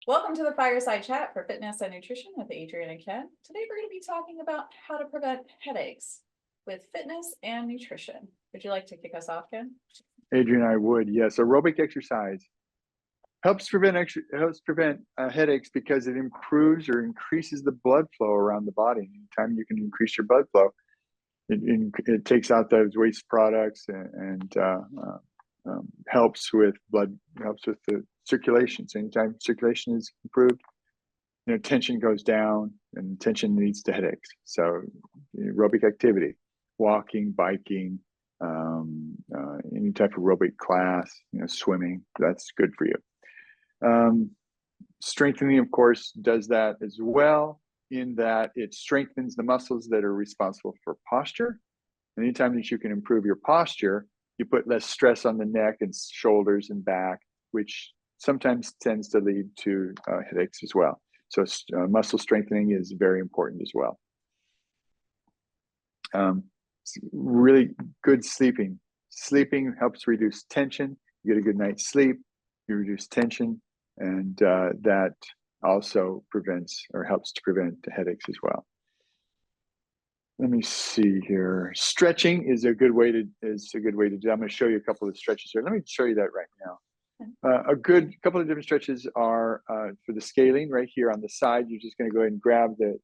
Welcome to the Fireside Chat for Fitness and Nutrition with Adrienne and Ken. Today we're going to be talking about how to prevent headaches with fitness and nutrition. Would you like to kick us off, Ken? Adrienne, I would. Yes, aerobic exercise helps prevent headaches because it improves or increases the blood flow around the body. Anytime you can increase your blood flow, it takes out those waste products and helps with the circulation. So anytime circulation is improved, tension goes down, and tension leads to headaches. So aerobic activity, walking, biking, any type of aerobic class, swimming, that's good for you. Strengthening, of course, does that as well, in that it strengthens the muscles that are responsible for posture. Anytime that you can improve your posture, you put less stress on the neck and shoulders and back, which sometimes tends to lead to headaches as well. So muscle strengthening is very important as well. Really good sleeping. Sleeping helps reduce tension. You get a good night's sleep, you reduce tension, and that also prevents or helps to prevent headaches as well. Let me see here. Stretching is a good way to do. I'm going to show you a couple of stretches here. Let me show you that right now. A good couple of different stretches are for the scaling right here on the side. You're just going to go ahead and grab the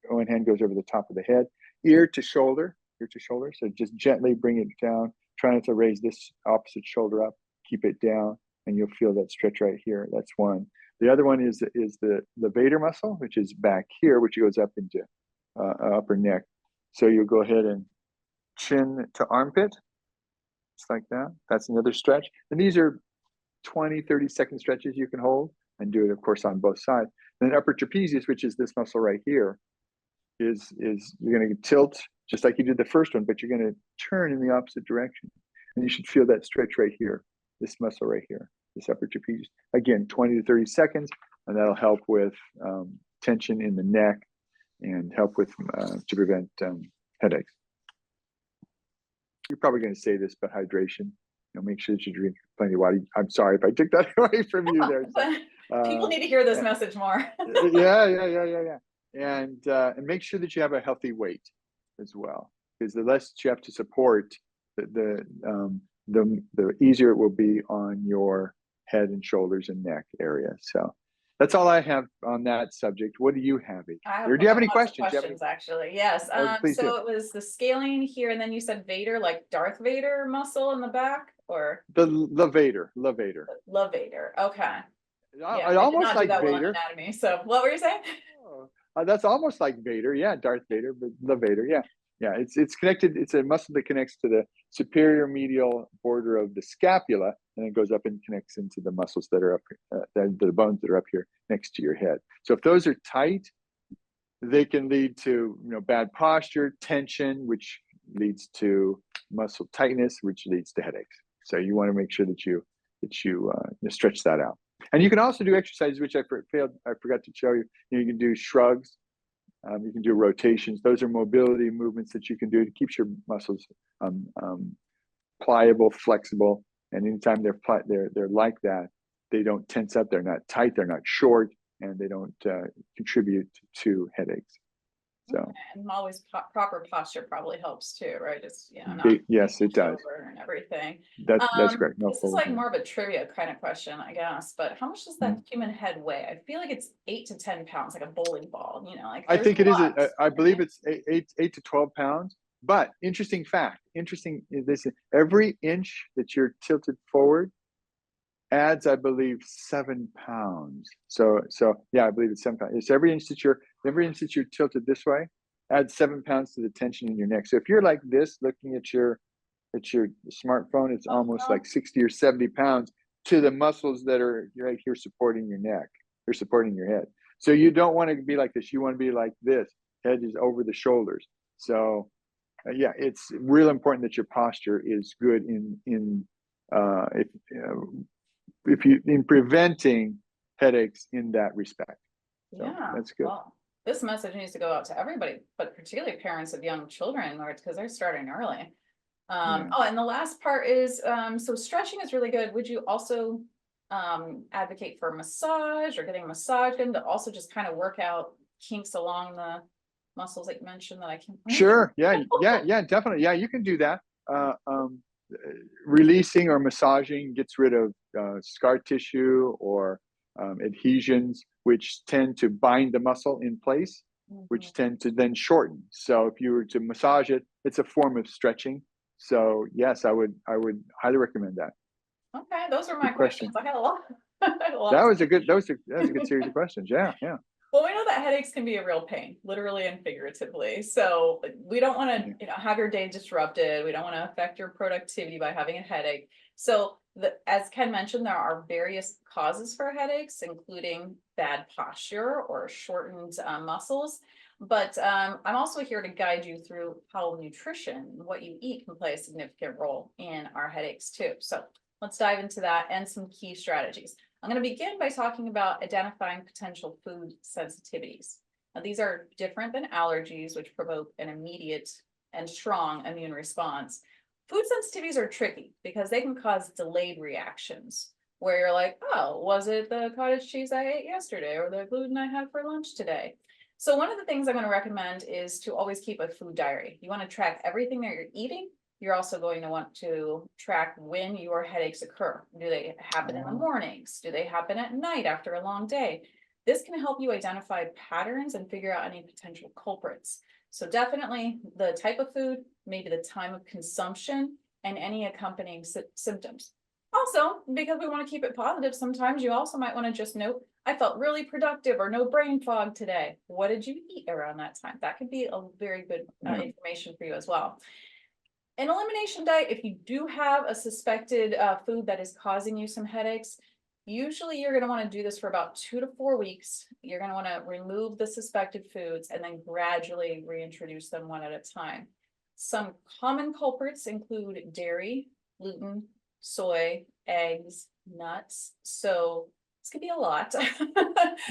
one hand goes over the top of the head, ear to shoulder. So just gently bring it down. Try not to raise this opposite shoulder up. Keep it down, and you'll feel that stretch right here. That's one. The other one is the levator muscle, which is back here, which goes up into upper neck. So you'll go ahead and chin to armpit, just like that. That's another stretch. And these are 20, 30-second stretches you can hold, and do it, of course, on both sides. Then upper trapezius, which is this muscle right here, is you're going to tilt just like you did the first one, but you're going to turn in the opposite direction. And you should feel that stretch right here, this muscle right here, this upper trapezius. Again, 20 to 30 seconds, and that'll help with tension in the neck and help with to prevent headaches. You're probably going to say this, but hydration. Make sure that you drink plenty of water. I'm sorry if I took that away from you there. People need to hear this message more. Yeah. And make sure that you have a healthy weight as well, because the less you have to support, the easier it will be on your head and shoulders and neck area. So that's all I have on that subject. What do you have? Or do you have any questions? Actually, yes. So it was the scaling here, and then you said Vader, like Darth Vader muscle in the back, or the levator. Okay. I almost like Vader. Well anatomy. So what were you saying? That's almost like Vader. Yeah, Darth Vader, but levator. Yeah. It's connected. It's a muscle that connects to the superior medial border of the scapula, and it goes up and connects into the muscles that are up, the bones that are up here next to your head. So if those are tight, they can lead to bad posture, tension, which leads to muscle tightness, which leads to headaches. So you want to make sure that you stretch that out. And you can also do exercises, which I forgot to show you. You can do shrugs. You can do rotations. Those are mobility movements that you can do to keep your muscles pliable, flexible. And anytime they're like that, they don't tense up. They're not tight. They're not short, and they don't contribute to headaches. So and always proper posture probably helps too, right? Just yes, it does. And everything. That's correct. This is like more of a trivia kind of question, I guess. But how much does that human head weigh? I feel like it's 8 to 10 pounds, like a bowling ball. I think it is. I believe it's 8 to 12 pounds. But interesting fact. Interesting is this: every inch that you're tilted forward adds, I believe, 7 pounds. So yeah, I believe it's 7 pounds. It's every inch that you're tilted this way adds 7 pounds to the tension in your neck. So if you're like this, looking at your smartphone, it's almost like 60 or 70 pounds to the muscles that are right here supporting your neck. They're supporting your head. So you don't want to be like this. You want to be like this. Head is over the shoulders. So yeah, it's real important that your posture is good in preventing headaches in that respect. So yeah, that's good. Well, this message needs to go out to everybody, but particularly parents of young children, because they're starting early. Oh, and the last part is so stretching is really good. Would you also advocate for massage or getting a massage in to also just kind of work out kinks along the muscles that you mentioned that I can. Sure. Yeah, definitely. Yeah, you can do that. Uh, um, Releasing or massaging gets rid of scar tissue or adhesions, which tend to bind the muscle in place, which tend to then shorten. So if you were to massage it, it's a form of stretching. So yes, I would highly recommend that. Okay, those are my Good question. questions. I had a lot. I had a lot That to was a say. good. That was a good series of questions. Yeah, yeah. Well, we know that headaches can be a real pain, literally and figuratively. So we don't want to, have your day disrupted. We don't want to affect your productivity by having a headache. So as Ken mentioned, there are various causes for headaches, including bad posture or shortened muscles. But I'm also here to guide you through how nutrition, what you eat, can play a significant role in our headaches too. So let's dive into that and some key strategies. I'm going to begin by talking about identifying potential food sensitivities. Now, these are different than allergies, which provoke an immediate and strong immune response. Food sensitivities are tricky because they can cause delayed reactions where you're like, oh, was it the cottage cheese I ate yesterday or the gluten I had for lunch today? So one of the things I'm going to recommend is to always keep a food diary. You want to track everything that you're eating. You're also going to want to track when your headaches occur. Do they happen in the mornings? Do they happen at night after a long day? This can help you identify patterns and figure out any potential culprits. So definitely the type of food, maybe the time of consumption, and any accompanying symptoms. Also, because we want to keep it positive, sometimes you also might want to just note, I felt really productive or no brain fog today. What did you eat around that time? That could be a very good information for you as well. An elimination diet, if you do have a suspected food that is causing you some headaches, usually you're going to want to do this for about 2 to 4 weeks. You're going to want to remove the suspected foods and then gradually reintroduce them one at a time. Some common culprits include dairy, gluten, soy, eggs, nuts. So this could be a lot,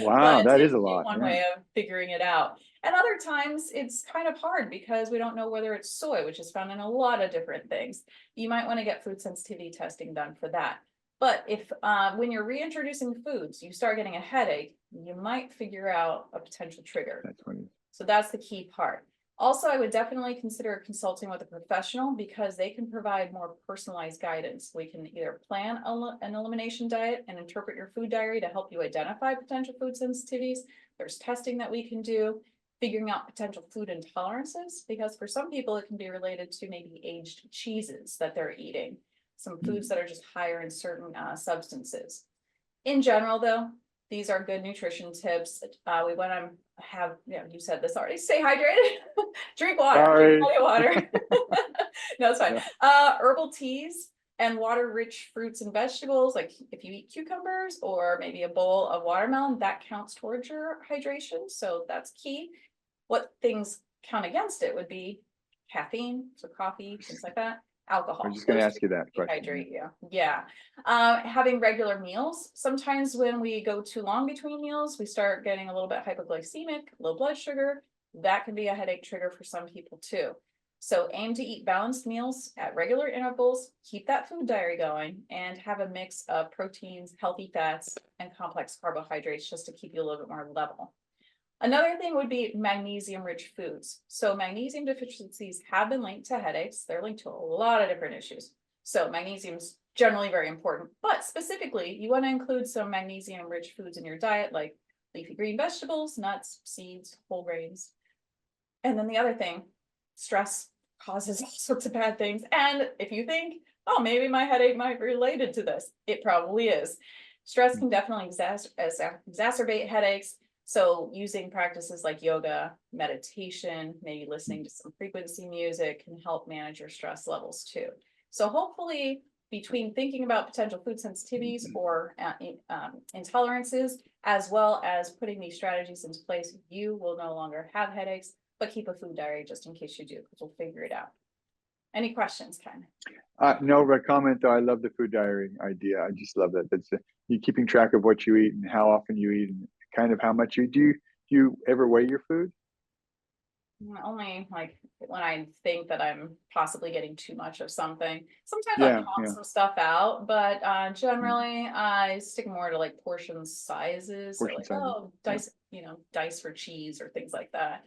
Wow, but that it is a could be lot. one Yeah. way of figuring it out. And other times it's kind of hard because we don't know whether it's soy, which is found in a lot of different things. You might want to get food sensitivity testing done for that. But if when you're reintroducing foods, you start getting a headache, you might figure out a potential trigger. That's funny. So that's the key part. Also, I would definitely consider consulting with a professional because they can provide more personalized guidance. We can either plan an elimination diet and interpret your food diary to help you identify potential food sensitivities. There's testing that we can do, figuring out potential food intolerances, because for some people it can be related to maybe aged cheeses that they're eating, some foods that are just higher in certain substances. In general, though, these are good nutrition tips. We want to have, you said this already, stay hydrated, drink water, drink plenty of water. No, it's fine. Herbal teas and water-rich fruits and vegetables, like if you eat cucumbers or maybe a bowl of watermelon, that counts towards your hydration. So that's key. What things count against it would be caffeine, so coffee, things like that. Alcohol. I was just going to ask you that question. Hydrate you. Yeah. Having regular meals. Sometimes when we go too long between meals, we start getting a little bit hypoglycemic, low blood sugar. That can be a headache trigger for some people too. So aim to eat balanced meals at regular intervals, keep that food diary going, and have a mix of proteins, healthy fats, and complex carbohydrates just to keep you a little bit more level. Another thing would be magnesium-rich foods. So magnesium deficiencies have been linked to headaches. They're linked to a lot of different issues. So magnesium is generally very important, but specifically, you want to include some magnesium-rich foods in your diet, like leafy green vegetables, nuts, seeds, whole grains. And then the other thing, stress causes all sorts of bad things. And if you think, oh, maybe my headache might be related to this, it probably is. Stress can definitely exacerbate headaches. So using practices like yoga, meditation, maybe listening to some frequency music can help manage your stress levels too. So hopefully between thinking about potential food sensitivities or intolerances, as well as putting these strategies into place, you will no longer have headaches, but keep a food diary just in case you do, because we'll figure it out. Any questions, Ken? No, but comment though. I love the food diary idea. I just love that. That's you keeping track of what you eat and how often you eat and kind of how much you do. Do you ever weigh your food? Only like when I think that I'm possibly getting too much of something. Sometimes I'll Yeah, count yeah. some stuff out, but Mm. generally I stick more to like portion sizes. So Portion like, sizes. oh, Yeah, dice for cheese or things like that.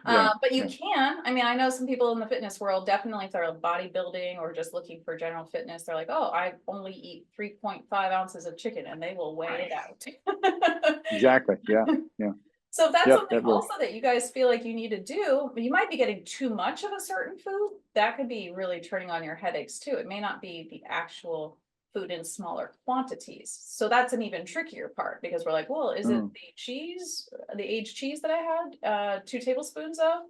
yeah, But you yeah. can, I mean, I know some people in the fitness world, definitely if they're bodybuilding or just looking for general fitness, they're like, oh, I only eat 3.5 ounces of chicken, and they will weigh it out. Exactly. Yeah, yeah. So if that's Yep, something that works. also that you guys feel like you need to do, but you might be getting too much of a certain food, that could be really turning on your headaches too. It may not be the actual food in smaller quantities. So that's an even trickier part because we're like, well, is it Oh, the cheese, the aged cheese that I had, 2 tablespoons of?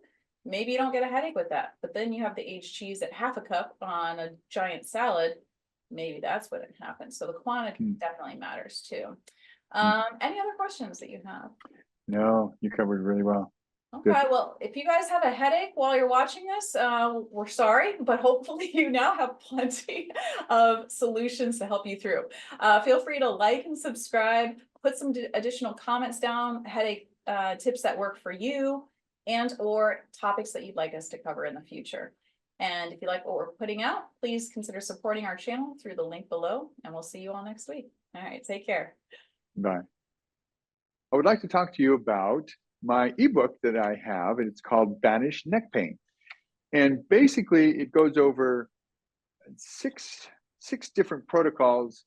Maybe you don't get a headache with that, but then you have the aged cheese at half a cup on a giant salad. Maybe that's what happens. So the quantity mm, definitely matters too. mm. Any other questions that you have? No, you covered really well. Good. Okay, well, if you guys have a headache while you're watching this, we're sorry, but hopefully you now have plenty of solutions to help you through. Feel free to like and subscribe, put some additional comments down, headache tips that work for you, and or topics that you'd like us to cover in the future. And if you like what we're putting out, please consider supporting our channel through the link below, and we'll see you all next week. All right, take care. Bye. I would like to talk to you about my ebook that I have, and it's called Banish Neck Pain. And basically, it goes over six different protocols.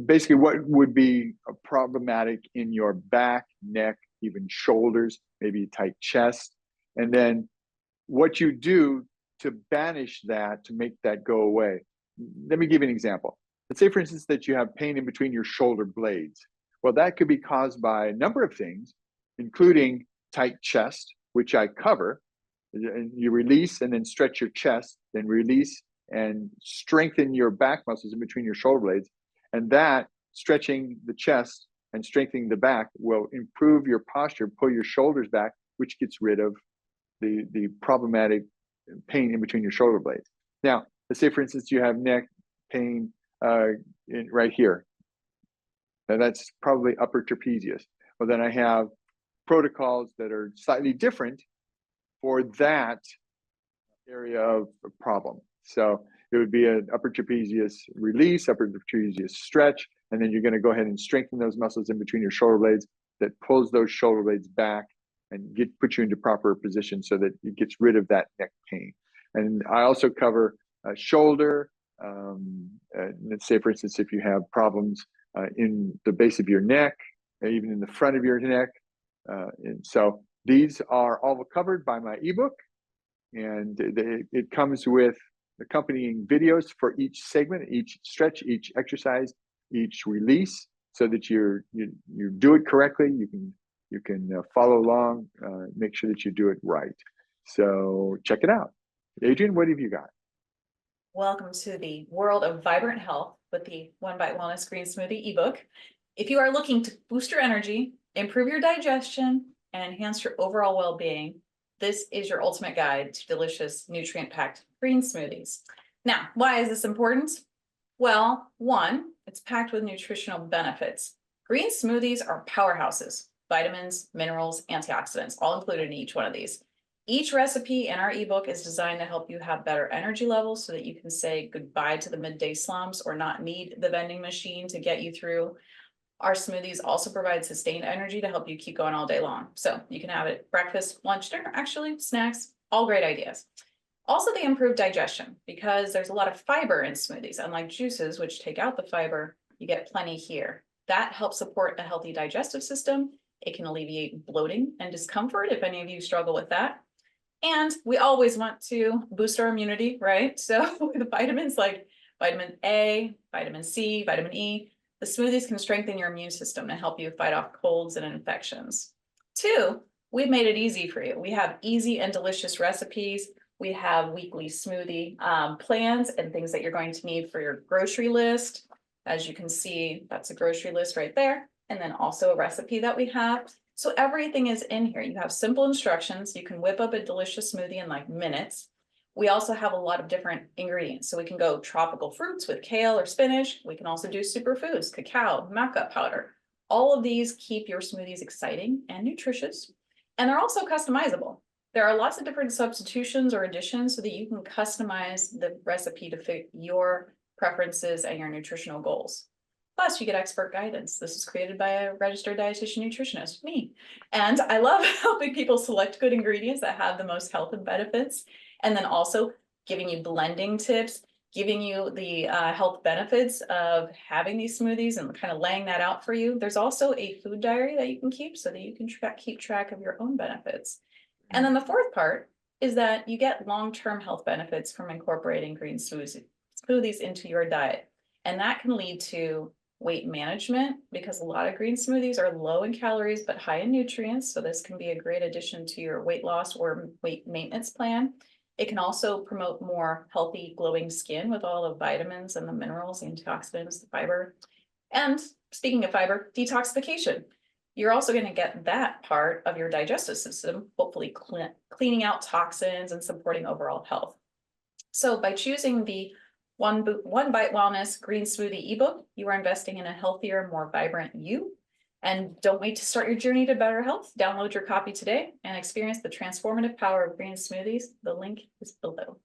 Basically, what would be problematic in your back, neck, even shoulders, maybe a tight chest, and then what you do to banish that, to make that go away. Let me give you an example. Let's say, for instance, that you have pain in between your shoulder blades. Well, that could be caused by a number of things, including tight chest, which I cover. You release and then stretch your chest, then release and strengthen your back muscles in between your shoulder blades. And that stretching the chest and strengthening the back will improve your posture, pull your shoulders back, which gets rid of the problematic pain in between your shoulder blades. Now, let's say, for instance, you have neck pain right here. Now, that's probably upper trapezius. Well, then I have protocols that are slightly different for that area of problem. So it would be an upper trapezius release, upper trapezius stretch, and then you're going to go ahead and strengthen those muscles in between your shoulder blades that pulls those shoulder blades back and put you into proper position so that it gets rid of that neck pain. And I also cover shoulder. Let's say, for instance, if you have problems in the base of your neck, even in the front of your neck. And so these are all covered by my ebook, and it comes with accompanying videos for each segment, each stretch, each exercise, each release, so that you do it correctly. You can follow along, make sure that you do it right. So check it out. Adrienne, what have you got? Welcome to the world of vibrant health with the One Bite Wellness Green Smoothie ebook. If you are looking to boost your energy, improve your digestion, and enhance your overall well-being, this is your ultimate guide to delicious, nutrient-packed green smoothies. Now, why is this important? Well, one, it's packed with nutritional benefits. Green smoothies are powerhouses, vitamins, minerals, antioxidants, all included in each one of these. Each recipe in our ebook is designed to help you have better energy levels so that you can say goodbye to the midday slumps or not need the vending machine to get you through. Our smoothies also provide sustained energy to help you keep going all day long. So you can have it breakfast, lunch, dinner, actually snacks, all great ideas. Also, they improve digestion because there's a lot of fiber in smoothies. Unlike juices, which take out the fiber, you get plenty here. That helps support a healthy digestive system. It can alleviate bloating and discomfort if any of you struggle with that. And we always want to boost our immunity, right? So with vitamins like vitamin A, vitamin C, vitamin E, the smoothies can strengthen your immune system and help you fight off colds and infections. Two, we've made it easy for you. We have easy and delicious recipes. We have weekly smoothie plans and things that you're going to need for your grocery list. As you can see, that's a grocery list right there. And then also a recipe that we have. So everything is in here. You have simple instructions. You can whip up a delicious smoothie in like minutes. We also have a lot of different ingredients. So we can go tropical fruits with kale or spinach. We can also do superfoods, cacao, maca powder. All of these keep your smoothies exciting and nutritious. And they're also customizable. There are lots of different substitutions or additions so that you can customize the recipe to fit your preferences and your nutritional goals. Plus, you get expert guidance. This is created by a registered dietitian nutritionist, me. And I love helping people select good ingredients that have the most health and benefits, and then also giving you blending tips, giving you the health benefits of having these smoothies and kind of laying that out for you. There's also a food diary that you can keep so that you can keep track of your own benefits. And then the fourth part is that you get long-term health benefits from incorporating green smoothies into your diet. And that can lead to weight management, because a lot of green smoothies are low in calories but high in nutrients. So this can be a great addition to your weight loss or weight maintenance plan. It can also promote more healthy, glowing skin with all the vitamins and the minerals, the antioxidants, the fiber. And speaking of fiber, detoxification. You're also going to get that part of your digestive system, hopefully cleaning out toxins and supporting overall health. So by choosing the One Bite Wellness Green Smoothie ebook, you are investing in a healthier, more vibrant you. And don't wait to start your journey to better health. Download your copy today and experience the transformative power of green smoothies. The link is below.